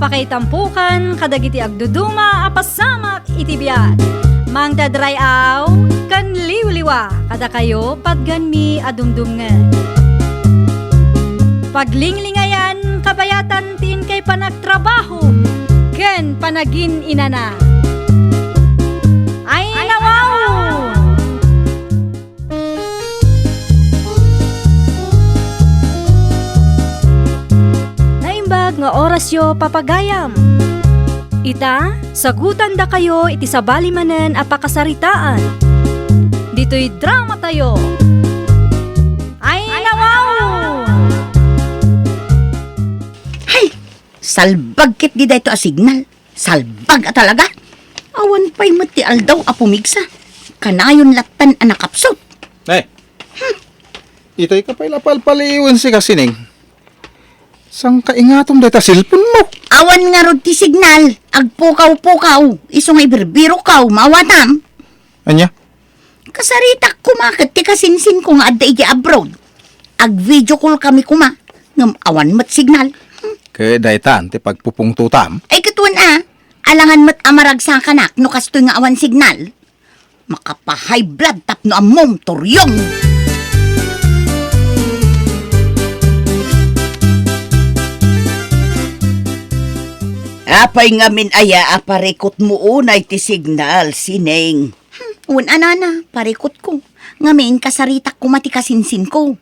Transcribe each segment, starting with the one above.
apakaitampukan kadagiti agduduma apasamak iti biat. Mangdadrayaw kan liwliwa kada kayo patganmi adumdumngen. Paglinglingayan kabayatan tin kay panagtrabaho ken panagin inana. Ay nawaw! Naimbag nga orasyo papagayam. Ita, sagutan da kayo iti sabali manen a pakasaritaan. Dito'y drama tayo. Ay nawaw! Hay! Salbag kit di dayto a signal. Salbag a talaga. Awan pa'y mati aldaw a pumigsa. Kanayon latan a nakapsot. Itay ka pa'y lapalpaliwan si Kasining. Sang kaingatom data silpon mo? Awan nga rod ti signal. Agpukaw-pukaw. Iso nga ibirbiro kaw. Mawatam. Anya? Kasaritak kumakit ti kasinsin ko nga adda iti abroad. Ag-video call kami kuma. Ngam awan mat signal. Kaya daytan ti pagpupungtutam. Ay katuan alangan mat amarag sa kanak no kastoy nga awan signal. Makapahay blood tap no amom turyong. Apay ngamin aya aparikot mo unay ti signal, sineng. Anana, parikot ko. Ngamin kasaritak ko mati kasinsin ko.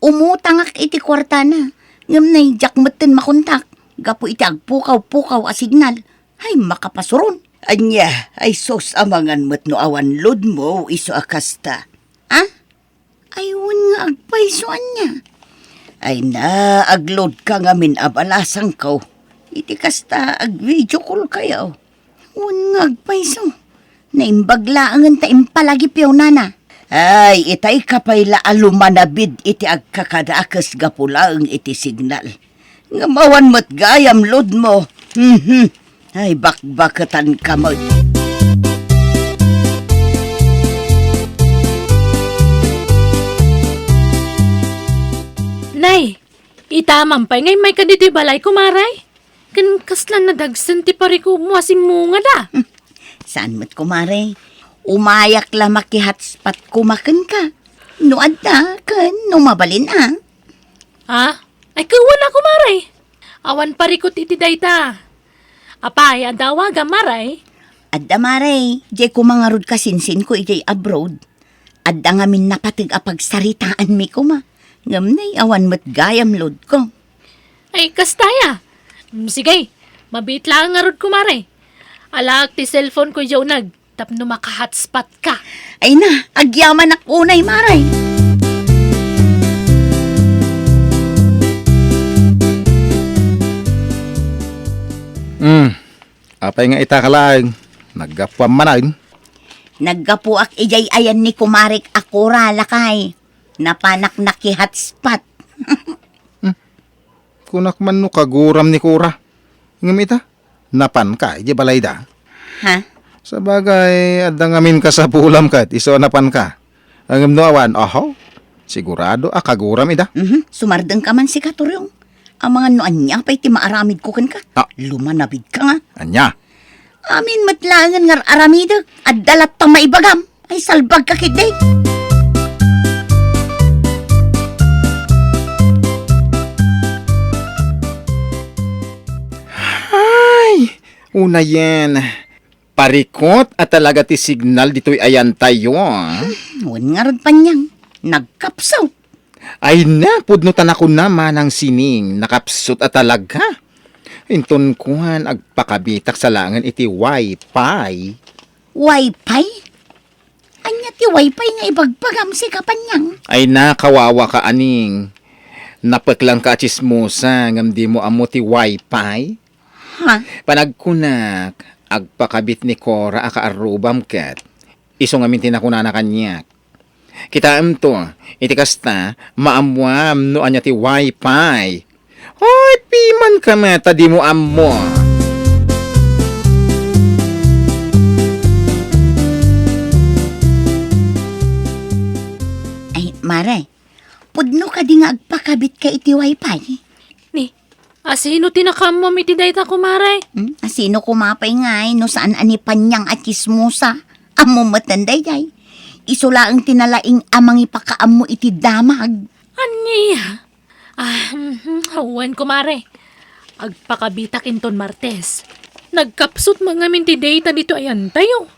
Umutangak iti kwarta na. Ngam na jak maten makontak. Gapo iti agpukaw-pukaw a signal. Ay makapasuron. Anya, ay sos amangan mat no awan lod mo iso akasta. Ayun nga agpaysoan niya. Ay na, aglod ka ngamin abalasang ko. Iti kasta ag-video call kayo. Un nga agpayso. Naimbaglaangan ta impalagipyaw nana. Ay, itay kapayla alumanabid iti agkakadakas gapulaang iti signal. Ngamawan mo't gayam lod mo. Ay, bakbakatan ka mo. Nay, itaman pa'y ngay may kaditi balay kumaray. Kan kaslan na dagsan ti pariku mo asim mo nga da. Saan mo't kumare? Umayak la makihotspot kumakan ka. Nuad na, kan, numabalin Ay kawan na kumaray. Awan parikot iti dayta. Apay, adawaga maray. Adda mare, jay kumangarod ka sinsin ko ijay abroad. Adda ngamin napatig apagsaritaan mi kuma. Ngam na'y awan mo't gayam load ko. Ay kastaya. Sige, mabit lang nga rod kumaray. Alag ti cellphone ko yaw tapno maka-hotspot ka. Ay na, agyaman akunay maray. Apay nga itakalang. Naggapuan manan. Naggapuak ijay ayan ni kumarik akura lakay. Napanak naki-hotspot. Kunak man no kaguram ni Kura. Ngam ita, napan ka, ije balay da. Ha? Sa bagay, adda ngamin ka sa pulam kat, iso napan ka. Ang no awan, sigurado kaguram ida. Sumardeng ka man si Katuryong. Ang mga noan niya pa'y ti maaramid ko kan ka. Lumanabid ka nga. Anya? Amin matlangan nga aramidag at dalat pang maibagam. Ay salbag ka kiday. Una yan. Parikot at talaga ti signal dito'y ayan tayo. Huwag nga rod pa niyang. Nagkapsaw. Ay na, pudnutan ako naman ang sining. Nakapsot at talaga. Inton kuhan agpakabitak sa langan iti Wi-Fi. Wi-Fi? Anya ti Wi-Fi nga ibagpagam si kapanyang. Ay na, kawawa ka aning. Napaklang ka chismosa ngam di mo amo ti Wi-Fi. Ha? Panagkunak, agpakabit ni Cora akaarubam kat. Iso ngamin tinakuna na kanyak. Kitaam to, iti kasta, maamuam no anya ti Wi-Fi. Hoy, piman ka mata di mo amo. Ay, Mare, pudno ka di nga agpakabit ka iti Wi-Fi. Ni, Asino tinakam mo iti dayta kumare? Sino kumapay ngay no saan anipan niyang at kismusa? Amo matanday jay. Isula ang tinalaing amang ipakaam mo iti damag. Aniya? Hawan kumare. Agpakabitak inton Martes. Nagkapsot mga min ti data dito ayan tayo.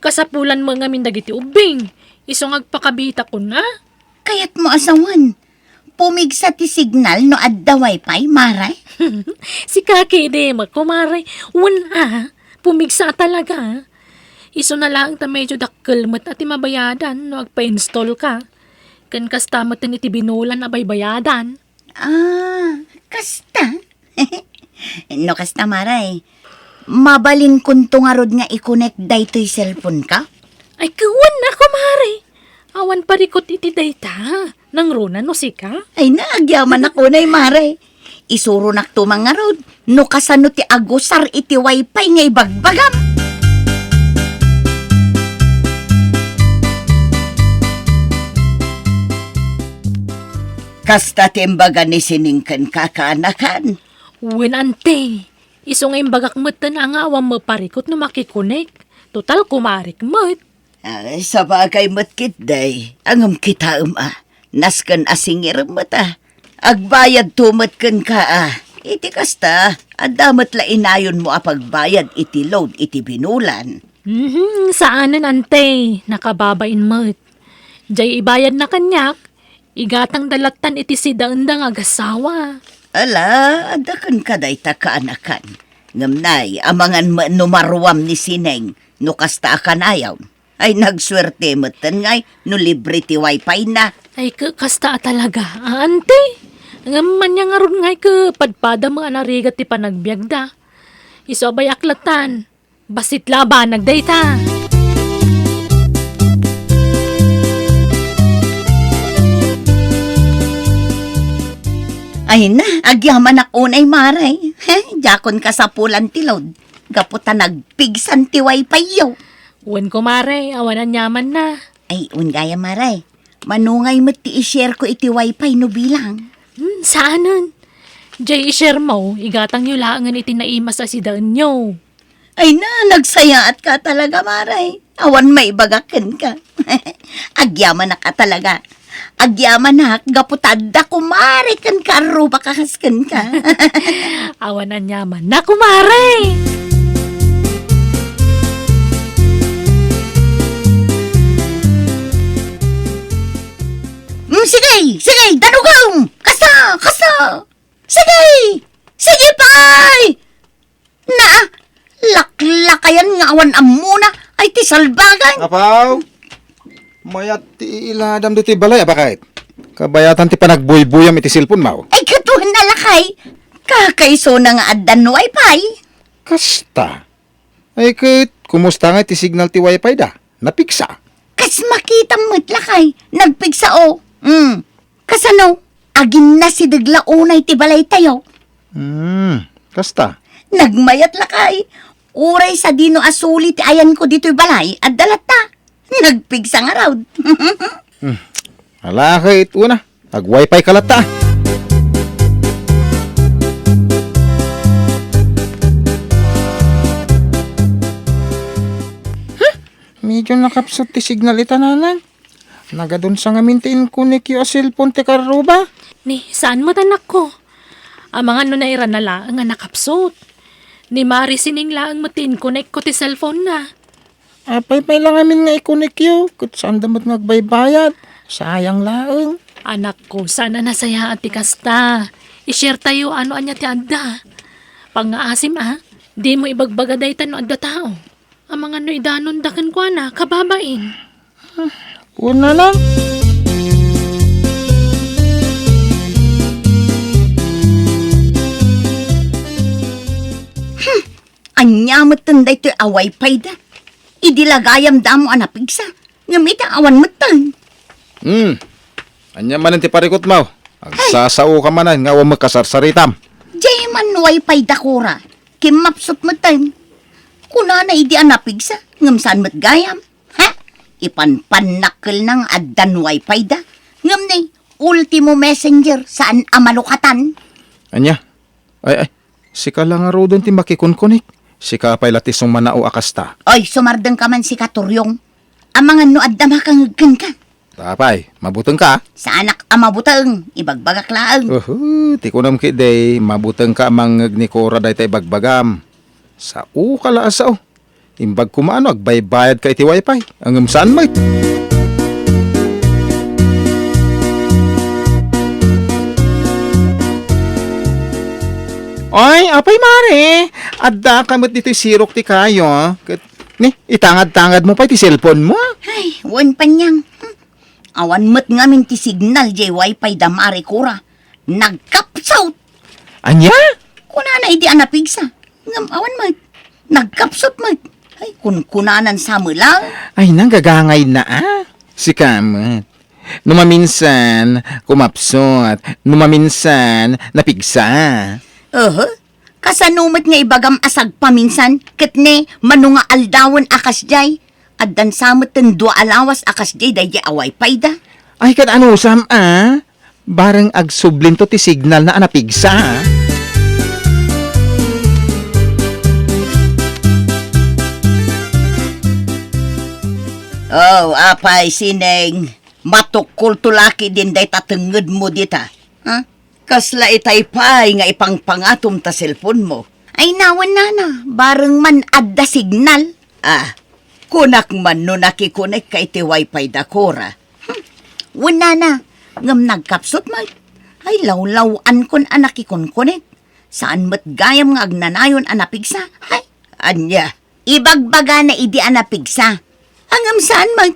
Kasapulan mga min dagiti ubing. Isong agpakabita ko na. Kaya't mo asawan. Pumigsa ti signal no adda wifi, maray. Si kaki de kumare. Wala. Pumigsa talaga. Iso na lang ta medyo dakkelmet at mabayadan no agpa-install ka. Kan kastamat iti binulan abay bayadan. Kasta? No kasta, maray. Mabalin kun tungarod nga i-connect daytoy cellphone ka? Ay kawan na kumare. Awan parikot iti data. Nang runa no sika? Ay naagyaman ako na maray. Isuro nak tumangarod. No kasano ti agusar iti wifi nga ibagbagam. Kasta timbaga ni siningkan kakaanakan. Wen ante. Iso nga imbagak met na nga awan maparikot no makikonek. Total kumarik met. Ay, sa bagay matkit day. Angam kita Naskan asingir mata. Agbayad tumatkan ka Iti kasta, adamat la inayon mo apagbayad iti load iti binulan. Saanan ante. Nakababain met. Jay ibayad na kanyak. Igatang dalatan iti si daandang agasawa. Ala, adakan ka day takaanakan. Ngamnay, amangan numaruam ni Sineng, no kasta akan ayaw. Ay nagswerte matan ngay, no libre ti wifi na. Ay kasta talaga. Ante. Ngaman niya nga ron ngay padpada mga narigat ti panagbiagda. Iso abay aklatan. Basit laban nagdayta. Ay na, agyaman ako na maray. Jakon ka sa pulan tilod. Gaputa nagpigsan ti wifi yo. Uwan ko mare, awanan nyaman na. Ay, ungaya maray. Manungay mo ti i-share ko iti wifi no bilang. Saanan? Jay i-share mo, igatang nyo laangan iti naimas sa sidaan nyo. Ay na, nagsayaat ka talaga maray. Awan may bagakan ka. Agyaman na ka talaga. Agyaman na, gaputadda kumari kan karo bakahaskan ka. Awanan nyaman na kumare. Sige, danugong! Kasa! Sige, pay! Na, laklakayan nga awan amuna, ay ti salbagan. Apaw! Mayat ti iladam do ti balay, bakit? Kabayatan ti panagbuybuyam iti silpon mo. Ay, katuhan na lakay. Kakaiso na nga addan no wifi. Kasta. Ay kit, kumusta nga ti signal ti wifi da? Napiksa. Kas makita mo't lakay, nagpigsa o. Kasano, agin na si Degla unay ti balay tayo. Kasta. Nagmayat lakay. Uray sa dino asuli ti ayan ko dito'y balay at dalata. Nagpigsa nga raw. Alakit, una. Ag-wifi kalata. Medyo nakapsot ti signal itananan. Nagadun sa ngamintiin ko ni Kyo cellphone ti karuba. Ni, saan mo tanak ko? Ang mga nunairan na lang nga nakapsot. Ni Mari sining lang matin connect ko ti cellphone na. Apay lang amin nga i-connect yo. Kut saan damot magbaybayad. Sayang laeng. Anak ko, sana nasaya at ti kasta. I-share tayo ano anya ti adda. Pangaasim di mo ibagbagaday tano adda tao. Ang mga no idanon dakan ko na, kababain. Una lang. Anyamot tanday to'y away pay da. Idilagayam da mo anapigsa. Ngamit ang awan matang. Anya man ti parikot mo. Agsasao ka manan nga wang magkasarsaritam. Jayman wifi da kura. Kimapsot matang. Kuna na idi anapigsa. Ngamsan mat gayam. Ha? Ipanpanakil ng addan wifi da. Ngam na ultimo messenger saan amalukatan. Anya? Ay, sika lang nga rodon ti makikunkunik. Sika pa'y latisong manao akasta. Oy, sumardeng ka man si Katuryong. Ang mga nuad na makangagkan ka. Tapay, mabutang ka. Sa anak amabutang, ibagbagak laang. Ti kunam ki day, mabutang ka mangag ni Cora day tay bagbagam. Sa ukala asaw. Imbag kumano, agbaybayad ka iti wifi. Ang saan may? Ay, apay mare. Adda kamot dito sirok ti kayo. Ni, itangad-tangad mo pa ti cellphone mo. Ay, wan pa niyang. Awan mo't ngamin ti signal jay wifi da mare Cora. Nagkapsaut. Anya? Kuna na idi anapigsa. Ngam awan mat. Nagkapsot mat. Ay, kunanan sa lang. Ay, nanggagangay na Si Kamat. Numaminsan, kumapsot. Numaminsan, napigsa. Kasanumat nga ibagam asag paminsan, kitne, manunga aldawon akas jay. At dan samot ten dua alawas akas jay day away payda. Ay, kat ano, Sam, Barang agsublin to ti signal na anapigsa, Oh, apay sineng. Matukul tulaki din day tatenged mo dita. Ha? Kasla itay pay nga ipangpangatom ta cellphone mo. Ay nawan na, bareng man adda signal. Kunak man no nakikunik kay ti wifi da Cora. Wala na, ngam nagkapsot mo. Ay lawlawan kon anakikon kunik. Saan mat gayam nga agnanayon anapigsa? Ay, anya, ibagbaga na idi anapigsa. Angam saan mag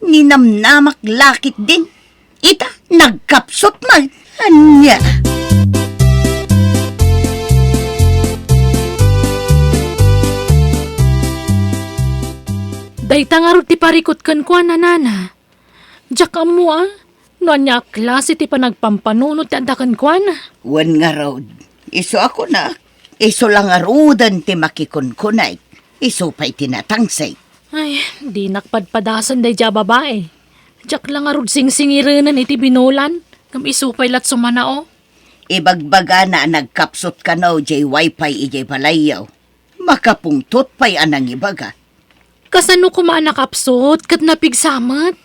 ninamnamak lakit din. Ita, nagkapsot mag. Anya. Dayta nga ro ti parikot kan ko nana. Diyak mo No anya klase ti panagpampanunot ti andakan ko Wan nga road. Iso ako na. Iso lang arudan ti makikunkunay. Iso pa'y tinatangsay. Ay, di nakpadpadasan day dya babae. Diyak lang nga ro sing-singirinan iti binulan. Kam isupay lat sumanao. Ibagbaga na nagkapsot ka na jay wifi ijay palayaw. Makapungtot pa'y anang ibaga. Kasano ko nakapsot kat napigsamat?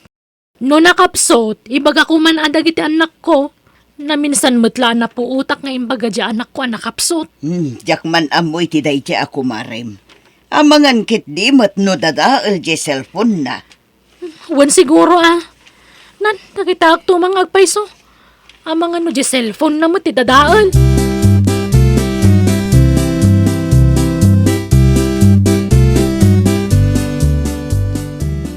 No nakapsot, ibaga ko man adag iti anak ko. Na minsan mutla na po utak nga imbaga di anak ko nakapsot. Diyak man amoy ti day jay ako marem. Amangan kit di mat no dadaal jay cellphone na. Wan siguro Nan, nakita ako mga agpaiso. Amangan no di cellphone na mo ti dadaal.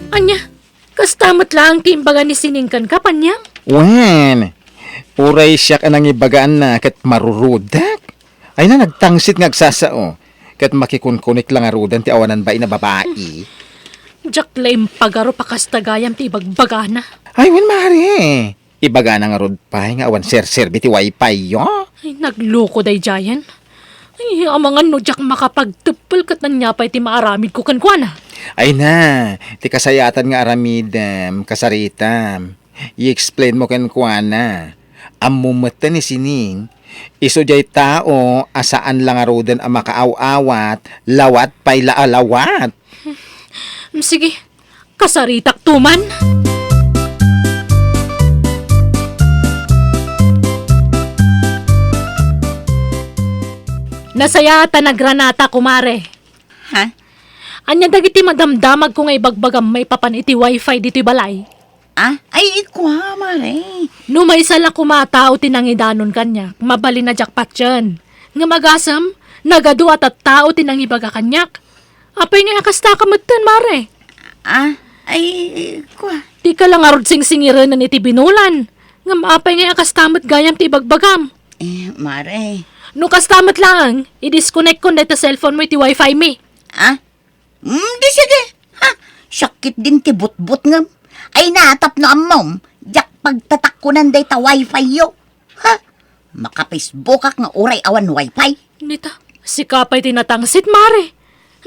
Anya, kastamat lang ti imbaga ni siningkan ka panyang. Wen, uray siya ka nang ibagaan na kat marurudak. Ay na nagtangsit ngagsasao. Kat makikunkunik lang arudan ti awanan ba ina babae. Diyak laim pagaro pakastagayam ti ibagbaga na. Ay, wen mare. Ibaga na nga rod pa nga awan ser-serbi ti wifi yo. Ay, nagloko day jayan. Ay, amangan no diyak makapagtupal kat nanyapay ti maaramid ko kankwana. Ay na, ti kasayatan nga aramidam, kasaritam. I-explain mo ken kuana. Amumata ni sining. Iso jay tao, asaan lang arudan ang makaaw-awat, lawat pa'y laalawat. Sige, kasaritak tuman. Nasayata na granata, kumare. Ha? Anya dagiti madamdamag ko nga ibagbagam may papan iti wifi dito'y balay. Ay, ikwa, mare. No may sala kumatao tinangidanon kanya, mabali na jackpot yan. Nga magasam, nagadu at tao tinangibaga kanyak. Apay nga akasta kamatan, mare. Ay, ikwa. Di ka lang arod sing-singiran na iti binulan. Nga maapay nga akastamat gayam ti ibagbagam. Mare. No kastamat lang, i-disconnect ko na ito cellphone mo iti wifi mi. Di sige. Sakit din ti butbut ngam. Ay natap no amom. Jak pagtatakkunan day ta wifi yo. Makapisbukak nga uray awan wifi. Nita, si kapay tinatangsit, mare.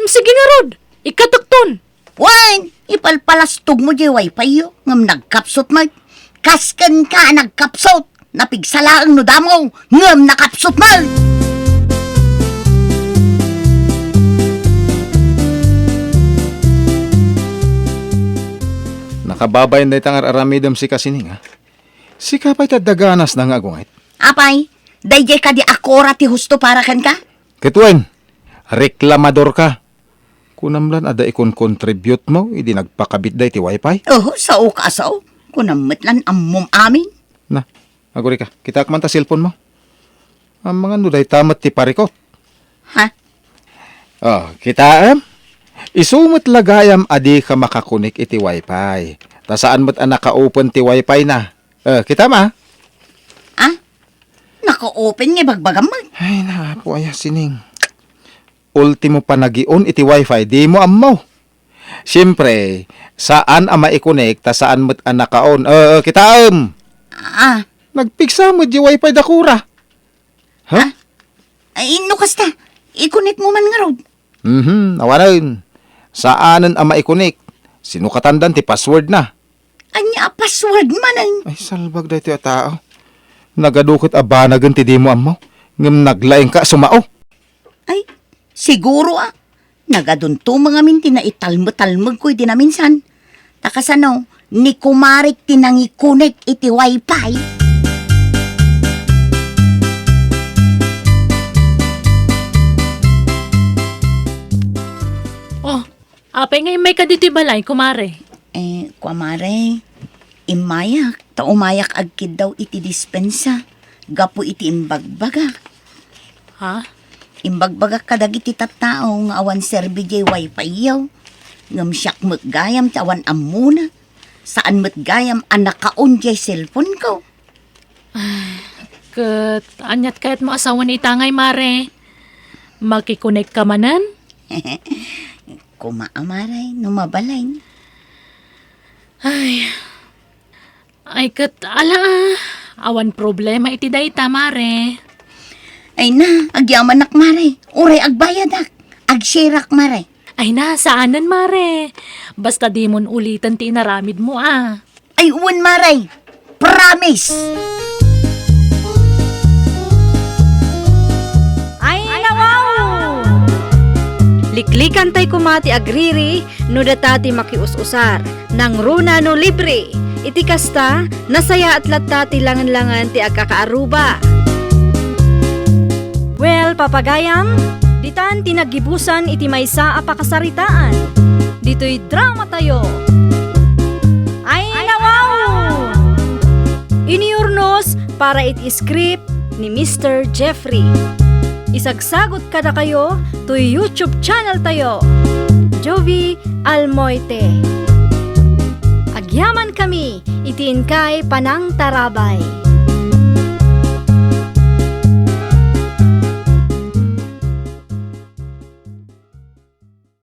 Sige nga rod, ikatukton. Wan, ipalpalastog mo di wifi yo. Ngam nagkapsot mo. Kasken ka nagkapsot. Napigsalaan no damo. Ngam nakapsot mo. Nakababay na itangar aramidam si kasining ha. Si kapay tadaganas na nga agungit. Apay, dayjay ka di akora ti husto para kan ka? Kitwen, reklamador ka. Kunamlan ada ikon contribute mo, idi nagpakabit day ti wifi. Oh, sao ka sao? Kunamitlan ammom amin. Na, aguri ka, kita man ta cellphone mo. Ang mga nuday tamat ti parikot. Ha? Oh, kita isumot lagayam adi ka makakunik iti wifi. Ta saan mo't naka-open ti wifi na. Kita ma? Ah? Naka-open nga bagbagam mo. Ay, napo ay sining. Ultimo pa nagion iti wifi, di mo amaw. Siyempre, saan ang maikonek, ta saan mo't nakaon. Kita Ah, nagpiksa mo di wifi dakura. Ha? ay ino kasta. Ikunit mo man nga rod. Awanan. Saanan ang maikonek? Sino katandan ti password na? Anya password man. Ay, salbag dahi ti tao. Nagadukot abanagan ti di mo amaw. Ngam naglaing ka sumao. Ay, siguro nagadunto mga minti na italmo-talmog ko di na minsan. Takasano, ni kumarik tinangikunik iti wifi. Oh, apay ngay may kaditi balay, kumare. Kuamare, imayak, ta umayak agkid daw iti dispensa. Gapo iti imbagbaga. Ha? Imbagbaga kadag iti tattao nga awan serbi jay wifi yaw. Ngam siyak magayam ta awan amuna. Saan matgayam anakaon jay cellphone ko. Kat, anyat kahit mo asawa ni itangay, mare. Makikonek ka manan? Kumaamaray, numabalay. Ay, kat, awan problema iti dayta, mare. Ay na, agyaman nak mare. Uray agbayadak. Agshirak mare. Ay na, saanan, mare. Basta di mon ulitan ti inaramid mo, Ay uwan mare. Promise. Ay, nawaw! Liklikan tay kumati agriri, no datati makius-usar, nang runa no libre. Iti kasta, nasaya at latati langan-langan ti agkakaaruba. Well, papagayam, ditan tinagibusan iti maysa a pakasaritaan. Dito'y drama tayo. Ay, nawaw! Iniurnos para iti script ni Mr. Jeffrey. Isagsagot kada kayo to YouTube channel tayo. Jovi Almoite. Agyaman kami, itiin kay Panang Tarabay.